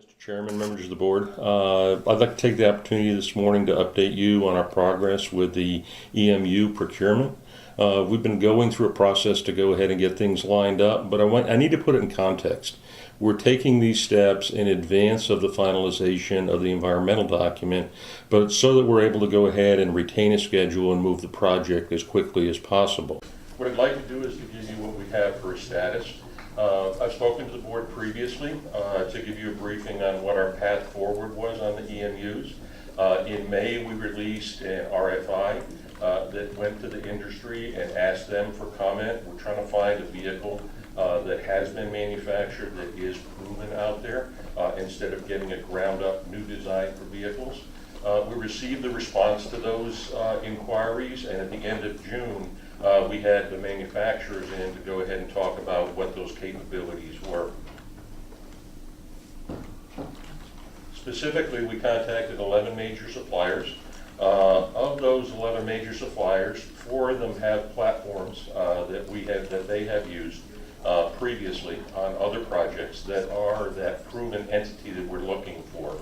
Mr. Chairman, members of the board, I'd like to take the opportunity this morning to update you on our progress with the EMU procurement. We've been going through a process to go ahead and get things lined up, but I need to put it in context. We're taking these steps in advance of the finalization of the environmental document, but so that we're able to go ahead and retain a schedule and move the project as quickly as possible. What I'd like to do is to give you what we have for a status. I've spoken to the board previously to give you a briefing on what our path forward was on the EMUs. In May, we released an RFI that went to the industry and asked them for comment. We're trying to find a vehicle that has been manufactured that is proven out there instead of getting a ground-up new design for vehicles. We received the response to those inquiries, and at the end of June, we had the manufacturers in to go ahead and talk about what those capabilities were. Specifically, we contacted 11 major suppliers. Of those 11 major suppliers, 4 of them have platforms that they have used previously on other projects that are that proven entity that we're looking for.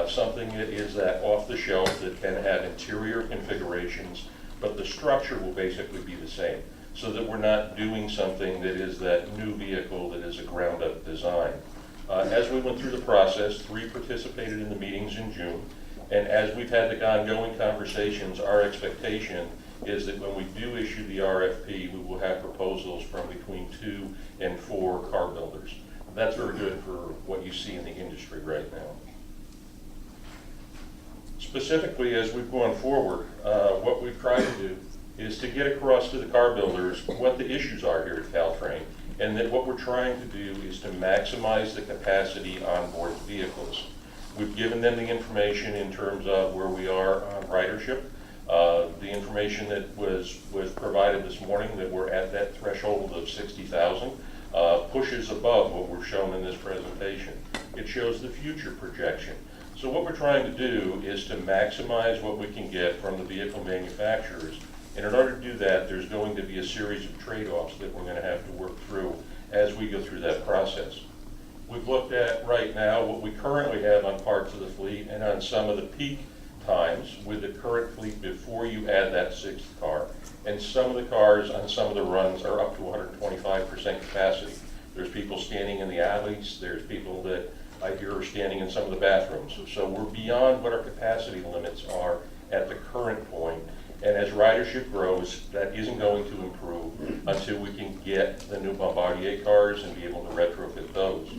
Something that is that off the shelf that can have interior configurations, but the structure will basically be the same, so that we're not doing something that is that new vehicle that is a ground-up design. As we went through the process, 3 participated in the meetings in June, and as we've had the ongoing conversations, our expectation is that when we do issue the RFP, we will have proposals from between 2 and 4 car builders. That's very good for what you see in the industry right now. Specifically, as we've gone forward, what we've tried to do is to get across to the car builders what the issues are here at Caltrain, and that what we're trying to do is to maximize the capacity on board vehicles. We've given them the information in terms of where we are on ridership. The information that was provided this morning, that we're at that threshold of 60,000, pushes above what we're shown in this presentation. It shows the future projection. So what we're trying to do is to maximize what we can get from the vehicle manufacturers. And in order to do that, there's going to be a series of trade-offs that we're going to have to work through as we go through that process. We've looked at right now what we currently have on parts of the fleet and on some of the peak times with the current fleet before you add that 6th car. And some of the cars on some of the runs are up to 125% capacity. There's people standing in the alleys, there's people that I hear are standing in some of the bathrooms. So we're beyond what our capacity limits are at the current point. And as ridership grows, that isn't going to improve until we can get the new Bombardier cars and be able to retrofit those.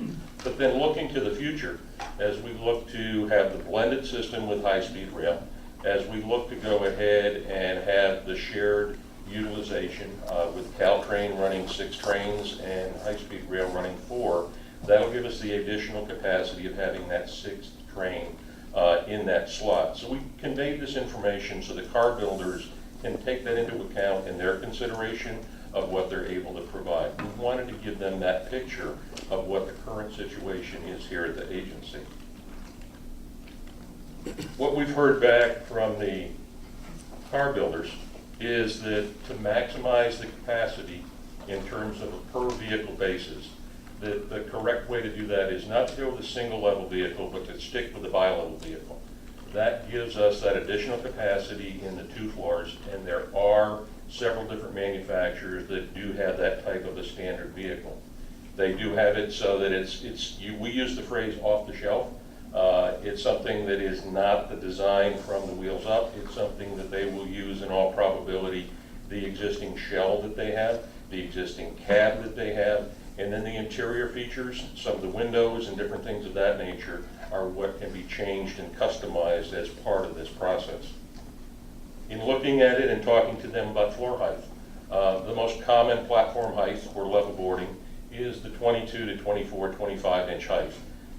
But then looking to the future, as we look to have the blended system with high-speed rail, as we look to go ahead and have the shared utilization with Caltrain running 6 trains and high-speed rail running 4, that'll give us the additional capacity of having that 6th train in that slot. So we conveyed this information so the car builders can take that into account in their consideration of what they're able to provide. We wanted to give them that picture of what the current situation is here at the agency. What we've heard back from the car builders is that to maximize the capacity in terms of a per vehicle basis, the correct way to do that is not to go with a single level vehicle, but to stick with a bi-level vehicle. That gives us that additional capacity in the 2 floors, and there are several different manufacturers that do have that type of a standard vehicle. They do have it so that we use the phrase off the shelf. It's something that is not the design from the wheels up. It's something that they will use in all probability the existing shell that they have, the existing cab that they have, and then the interior features, some of the windows and different things of that nature are what can be changed and customized as part of this process. In looking at it and talking to them about floor height, the most common platform height for level boarding is the 22 to 24, 25-inch height.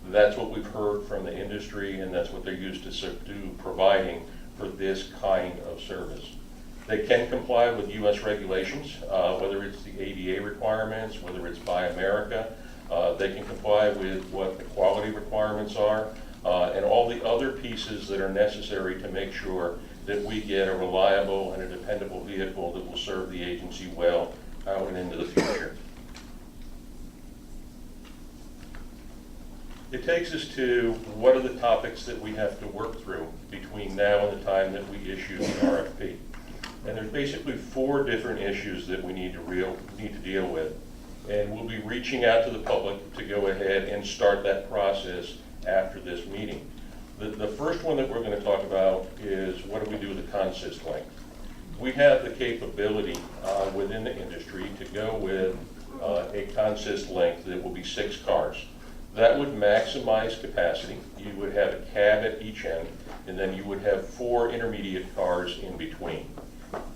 That's what we've heard from the industry, and that's what they're used to providing for this kind of service. They can comply with U.S. regulations, whether it's the ADA requirements, whether it's Buy America. They can comply with what the quality requirements are, and all the other pieces that are necessary to make sure that we get a reliable and a dependable vehicle that will serve the agency well out and into the future. It takes us to what are the topics that we have to work through between now and the time that we issue the RFP. And there's basically 4 different issues that we need to deal with. And we'll be reaching out to the public to go ahead and start that process after this meeting. The first one that we're going to talk about is what do we do with the consist length. We have the capability within the industry to go with a consist length that will be 6 cars. That would maximize capacity. You would have a cab at each end, and then you would have 4 intermediate cars in between.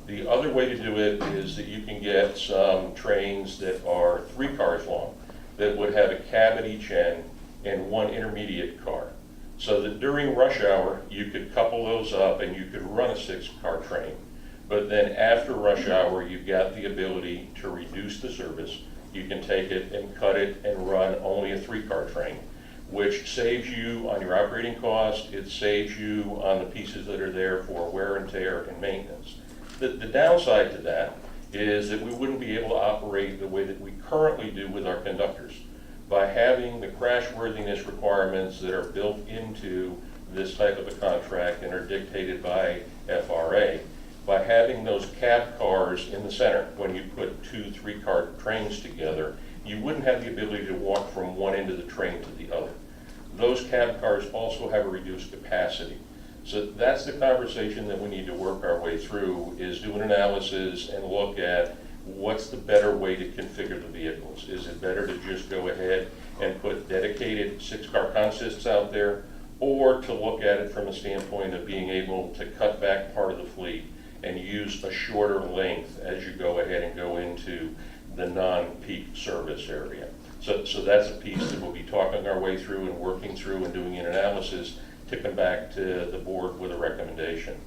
The other way to do it is that you can get some trains that are 3 cars long that would have a cab at each end and 1 intermediate car. So that during rush hour, you could couple those up and you could run a 6-car train. But then after rush hour, you've got the ability to reduce the service. You can take it and cut it and run only a 3-car train, which saves you on your operating cost. It saves you on the pieces that are there for wear and tear and maintenance. The downside to that is that we wouldn't be able to operate the way that we currently do with our conductors. By having the crashworthiness requirements that are built into this type of a contract and are dictated by FRA, by having those cab cars in the center, when you put 2 3-car trains together, you wouldn't have the ability to walk from one end of the train to the other. Those cab cars also have a reduced capacity. So that's the conversation that we need to work our way through, is do an analysis and look at what's the better way to configure the vehicles. Is it better to just go ahead and put dedicated 6-car consists out there, or to look at it from a standpoint of being able to cut back part of the fleet and use a shorter length as you go ahead and go into the non-peak service area. So that's a piece that we'll be talking our way through and working through and doing an analysis to come back to the board with a recommendation.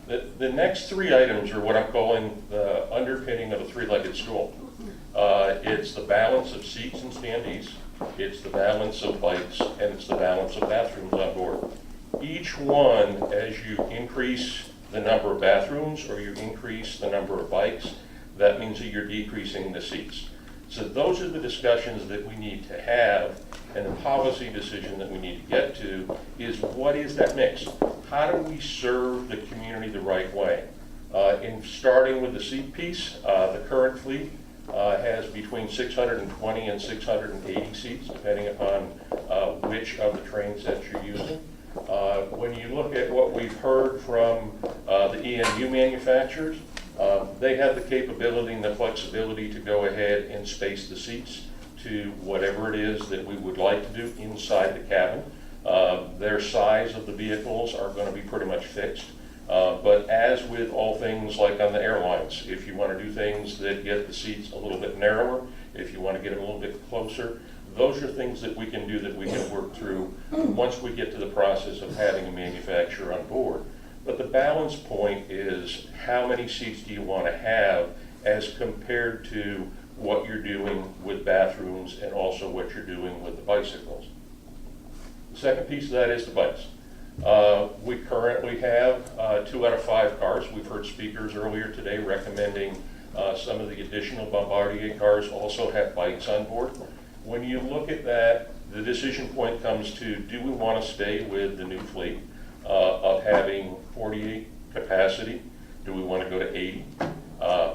The next 3 items are what I'm calling the underpinning of a 3-legged stool. It's the balance of seats and standees, it's the balance of bikes, and it's the balance of bathrooms on board. Each one, as you increase the number of bathrooms or you increase the number of bikes, that means that you're decreasing the seats. So those are the discussions that we need to have, and the policy decision that we need to get to is what is that mix? How do we serve the community the right way? In starting with the seat piece, the current fleet has between 620 and 680 seats, depending upon which of the train sets you're using. When you look at what we've heard from the EMU manufacturers, they have the capability and the flexibility to go ahead and space the seats to whatever it is that we would like to do inside the cabin. Their size of the vehicles are going to be pretty much fixed. But as with all things like on the airlines, if you want to do things that get the seats a little bit narrower, if you want to get them a little bit closer, those are things that we can do, that we can work through once we get to the process of having a manufacturer on board. But the balance point is, how many seats do you want to have as compared to what you're doing with bathrooms and also what you're doing with the bicycles. The second piece of that is the bikes. We currently have 2 out of 5 cars. We've heard speakers earlier today recommending some of the additional Bombardier cars also have bikes on board. When you look at that, the decision point comes to, do we want to stay with the new fleet of having 48 capacity? Do we want to go to 80?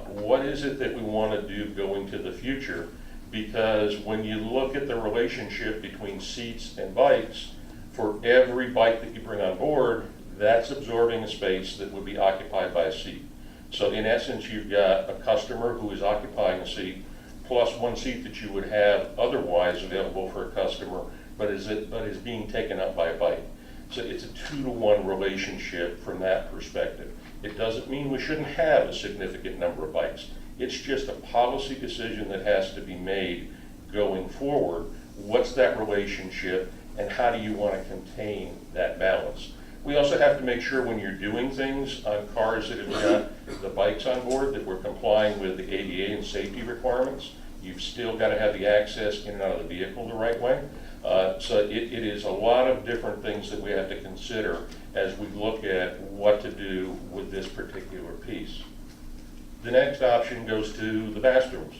What is it that we want to do going to the future? Because when you look at the relationship between seats and bikes, for every bike that you bring on board, that's absorbing a space that would be occupied by a seat. So in essence, you've got a customer who is occupying a seat, plus 1 seat that you would have otherwise available for a customer, but is being taken up by a bike. So it's a 2-to-1 relationship from that perspective. It doesn't mean we shouldn't have a significant number of bikes. It's just a policy decision that has to be made going forward. What's that relationship, and how do you want to contain that balance? We also have to make sure when you're doing things on cars that have got the bikes on board that we're complying with the ADA and safety requirements. You've still got to have the access in and out of the vehicle the right way. So it is a lot of different things that we have to consider as we look at what to do with this particular piece. The next option goes to the bathrooms.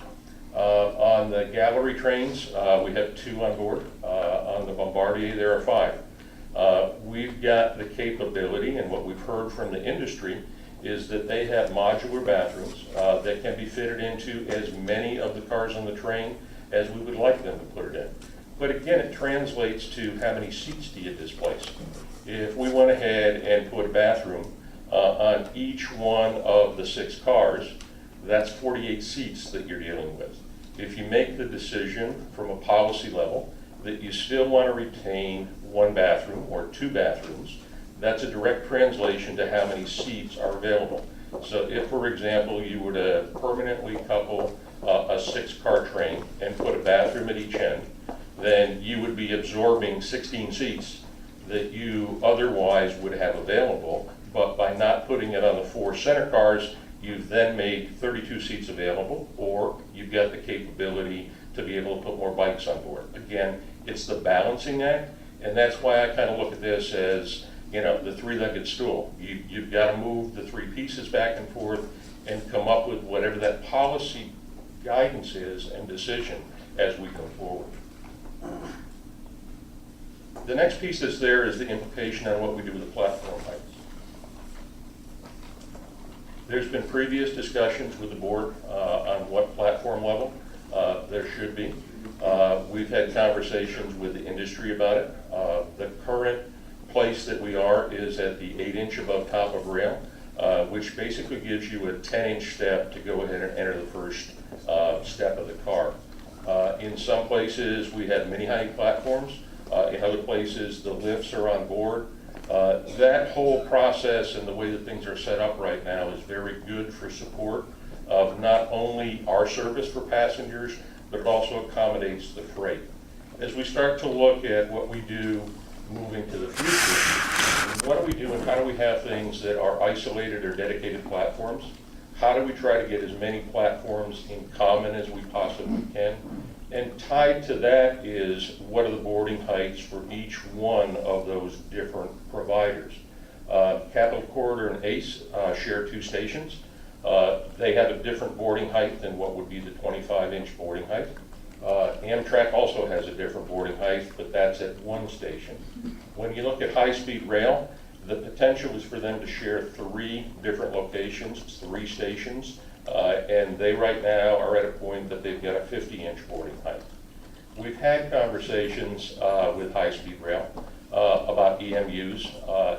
On the gallery trains, we have 2 on board. On the Bombardier, there are 5. We've got the capability, and what we've heard from the industry is that they have modular bathrooms that can be fitted into as many of the cars on the train as we would like them to put it in. But again, it translates to how many seats do you displace. If we went ahead and put a bathroom on each one of the 6 cars, that's 48 seats that you're dealing with. If you make the decision from a policy level that you still want to retain 1 bathroom or 2 bathrooms, that's a direct translation to how many seats are available. So if, for example, you were to permanently couple a 6-car train and put a bathroom at each end, then you would be absorbing 16 seats that you otherwise would have available. But by not putting it on the 4 center cars, you've then made 32 seats available, or you've got the capability to be able to put more bikes on board. Again, it's the balancing act, and that's why I kind of look at this as, you know, the 3-legged stool. You've got to move the 3 pieces back and forth and come up with whatever that policy guidance is and decision as we come forward. The next piece that's there is the implication on what we do with the platform heights. There's been previous discussions with the board on what platform level there should be. We've had conversations with the industry about it. The current place that we are is at the 8-inch above top of rail, which basically gives you a 10-inch step to go ahead and enter the first step of the car. In some places, we have mini-height platforms. In other places, the lifts are on board. That whole process and the way that things are set up right now is very good for support of not only our service for passengers, but it also accommodates the freight. As we start to look at what we do moving to the future, what do we do and how do we have things that are isolated or dedicated platforms? How do we try to get as many platforms in common as we possibly can? And tied to that is what are the boarding heights for each one of those different providers. Capital Corridor and ACE share 2 stations. They have a different boarding height than what would be the 25-inch boarding height. Amtrak also has a different boarding height, but that's at 1 station. When you look at high-speed rail, the potential is for them to share 3 different locations, 3 stations, and they right now are at a point that they've got a 50-inch boarding height. We've had conversations with high-speed rail about EMUs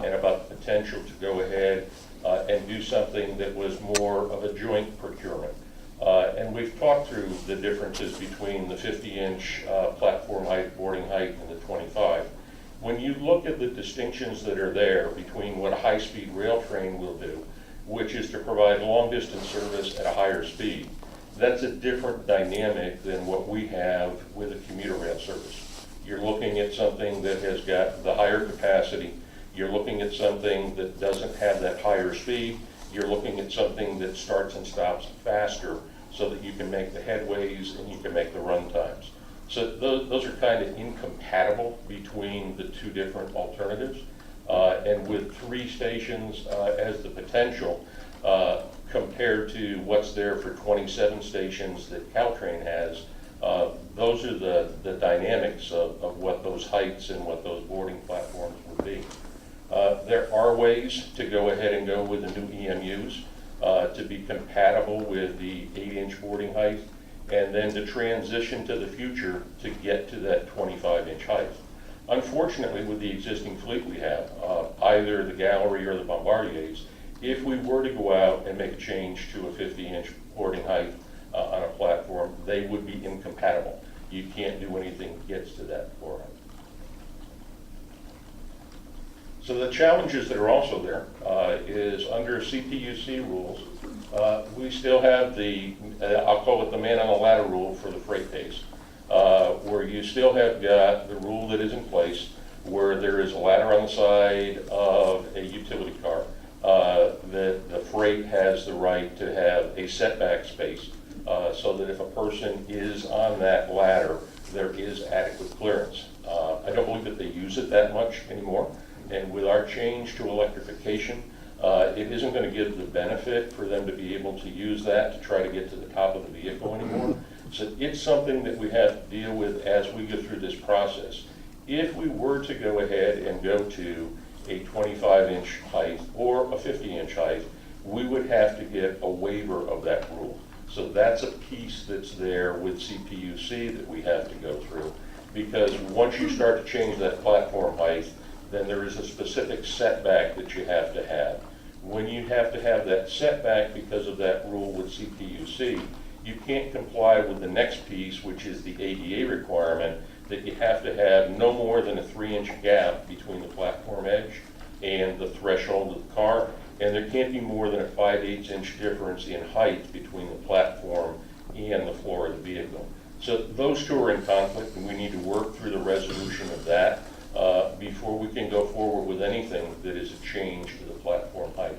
and about the potential to go ahead and do something that was more of a joint procurement. And we've talked through the differences between the 50-inch platform height, boarding height, and the 25. When you look at the distinctions that are there between what a high-speed rail train will do, which is to provide long-distance service at a higher speed, that's a different dynamic than what we have with a commuter rail service. You're looking at something that has got the higher capacity. You're looking at something that doesn't have that higher speed. You're looking at something that starts and stops faster so that you can make the headways and you can make the run times. So those are kind of incompatible between the 2 different alternatives. And with 3 stations as the potential, compared to what's there for 27 stations that Caltrain has, those are the dynamics of what those heights and what those boarding platforms would be. There are ways to go ahead and go with the new EMUs to be compatible with the 8-inch boarding height, and then to transition to the future to get to that 25-inch height. Unfortunately, with the existing fleet we have, either the Gallery or the Bombardiers, if we were to go out and make a change to a 50-inch boarding height on a platform, they would be incompatible. You can't do anything that gets to that floor height. So the challenges that are also there is under CPUC rules, we still have the, I'll call it the man on the ladder rule for the freight days, where you still have got the rule that is in place where there is a ladder on the side of a utility car, that the freight has the right to have a setback space so that if a person is on that ladder, there is adequate clearance. I don't believe that they use it that much anymore. And with our change to electrification, it isn't going to give the benefit for them to be able to use that to try to get to the top of the vehicle anymore. So it's something that we have to deal with as we go through this process. If we were to go ahead and go to a 25-inch height or a 50-inch height, we would have to get a waiver of that rule. So that's a piece that's there with CPUC that we have to go through, because once you start to change that platform height, then there is a specific setback that you have to have. When you have to have that setback because of that rule with CPUC, you can't comply with the next piece, which is the ADA requirement, that you have to have no more than a 3-inch gap between the platform edge and the threshold of the car, and there can't be more than a 5/8 inch difference in height between the platform and the floor of the vehicle. So those two are in conflict, and we need to work through the resolution of that before we can go forward with anything that is a change to the platform height.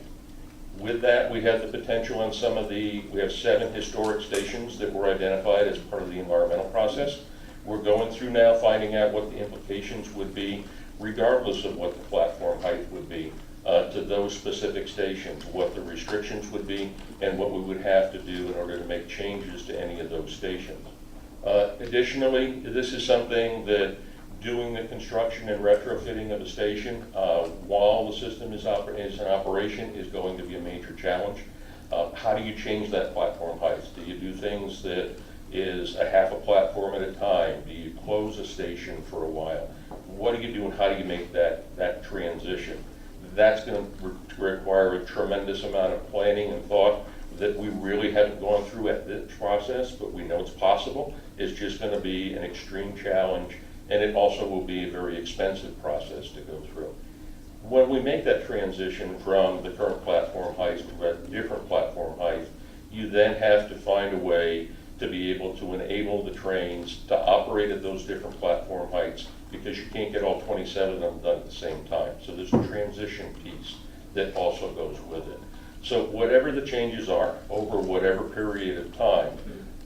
With that, we have the potential on some of we have 7 historic stations that were identified as part of the environmental process. We're going through now finding out what the implications would be, regardless of what the platform height would be, to those specific stations, what the restrictions would be, and what we would have to do in order to make changes to any of those stations. Additionally, this is something that doing the construction and retrofitting of a station while the system is in operation is going to be a major challenge. How do you change that platform height? Do you do things that is a half a platform at a time? Do you close a station for a while? What do you do and how do you make that transition? That's going to require a tremendous amount of planning and thought that we really haven't gone through at this process, but we know it's possible. It's just going to be an extreme challenge, and it also will be a very expensive process to go through. When we make that transition from the current platform height to a different platform height, you then have to find a way to be able to enable the trains to operate at those different platform heights, because you can't get all 27 of them done at the same time. So there's a transition piece that also goes with it. So whatever the changes are over whatever period of time,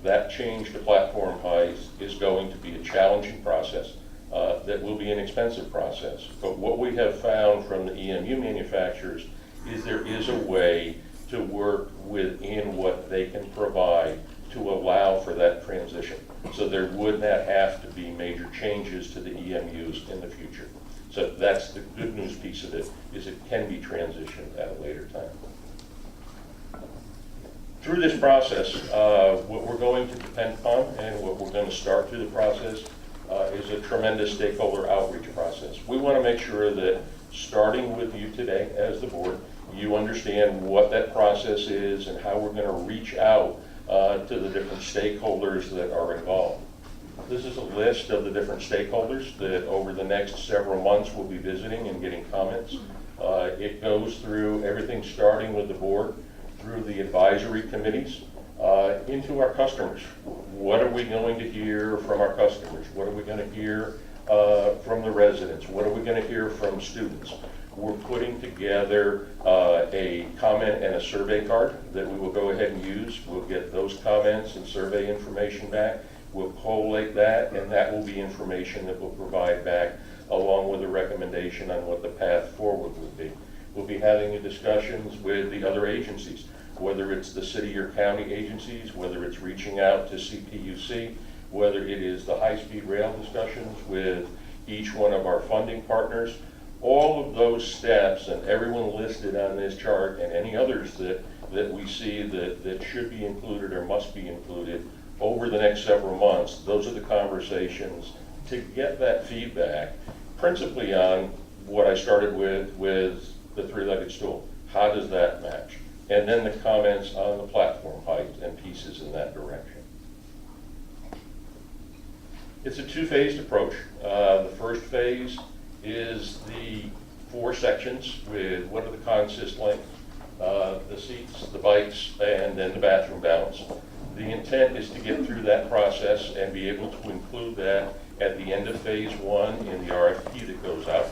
that change to platform height is going to be a challenging process that will be an expensive process. But what we have found from the EMU manufacturers is there is a way to work within what they can provide to allow for that transition. So there would not have to be major changes to the EMUs in the future. So that's the good news piece of it, is it can be transitioned at a later time. Through this process, what we're going to depend upon and what we're going to start through the process is a tremendous stakeholder outreach process. We want to make sure that starting with you today as the board, you understand what that process is and how we're going to reach out to the different stakeholders that are involved. This is a list of the different stakeholders that over the next several months we'll be visiting and getting comments. It goes through everything starting with the board, through the advisory committees, into our customers. What are we going to hear from our customers? What are we going to hear from the residents? What are we going to hear from students? We're putting together a comment and a survey card that we will go ahead and use. We'll get those comments and survey information back. We'll collate that, and that will be information that we'll provide back along with a recommendation on what the path forward would be. We'll be having discussions with the other agencies, whether it's the city or county agencies, whether it's reaching out to CPUC, whether it is the high-speed rail discussions with each one of our funding partners. All of those steps and everyone listed on this chart and any others that we see that should be included or must be included over the next several months, those are the conversations to get that feedback, principally on what I started with the three-legged stool. How does that match? And then the comments on the platform height and pieces in that direction. It's a two-phased approach. The first phase is the 4 sections with what are the consist length, the seats, the bikes, and then the bathroom balance. The intent is to get through that process and be able to include that at the end of phase 1 in the RFP that goes out.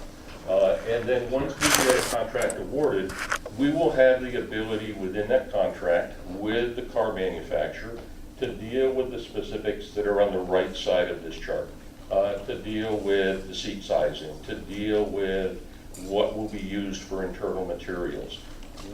And then once we get a contract awarded, we will have the ability within that contract with the car manufacturer to deal with the specifics that are on the right side of this chart, to deal with the seat sizing, to deal with what will be used for internal materials.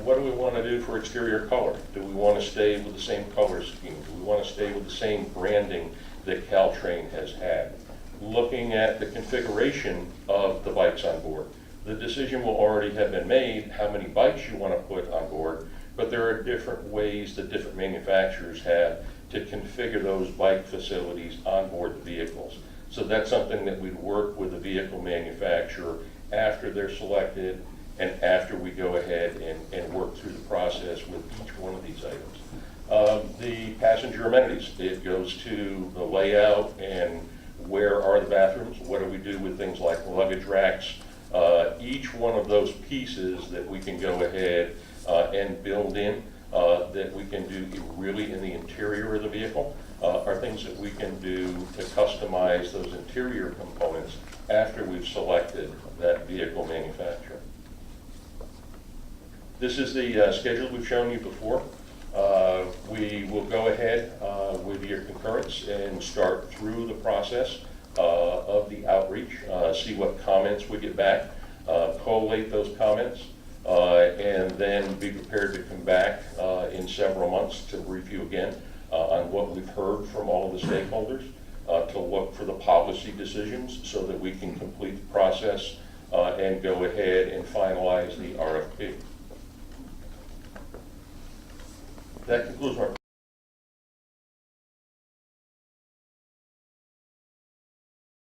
what do we want to do for exterior color? Do we want to stay with the same color scheme? Do we want to stay with the same branding that Caltrain has had? Looking at the configuration of the bikes on board. The decision will already have been made how many bikes you want to put on board, but there are different ways that different manufacturers have to configure those bike facilities on board the vehicles. So that's something that we'd work with the vehicle manufacturer after they're selected and after we go ahead and work through the process with each one of these items. The passenger amenities, it goes to the layout and where are the bathrooms, what do we do with things like luggage racks. Each one of those pieces that we can go ahead and build in that we can do really in the interior of the vehicle are things that we can do to customize those interior components after we've selected that vehicle manufacturer. This is the schedule we've shown you before. We will go ahead with your concurrence and start through the process of the outreach, see what comments we get back, collate those comments, and then be prepared to come back in several months to review again on what we've heard from all of the stakeholders, to look for the policy decisions so that we can complete the process and go ahead and finalize the RFP. That concludes my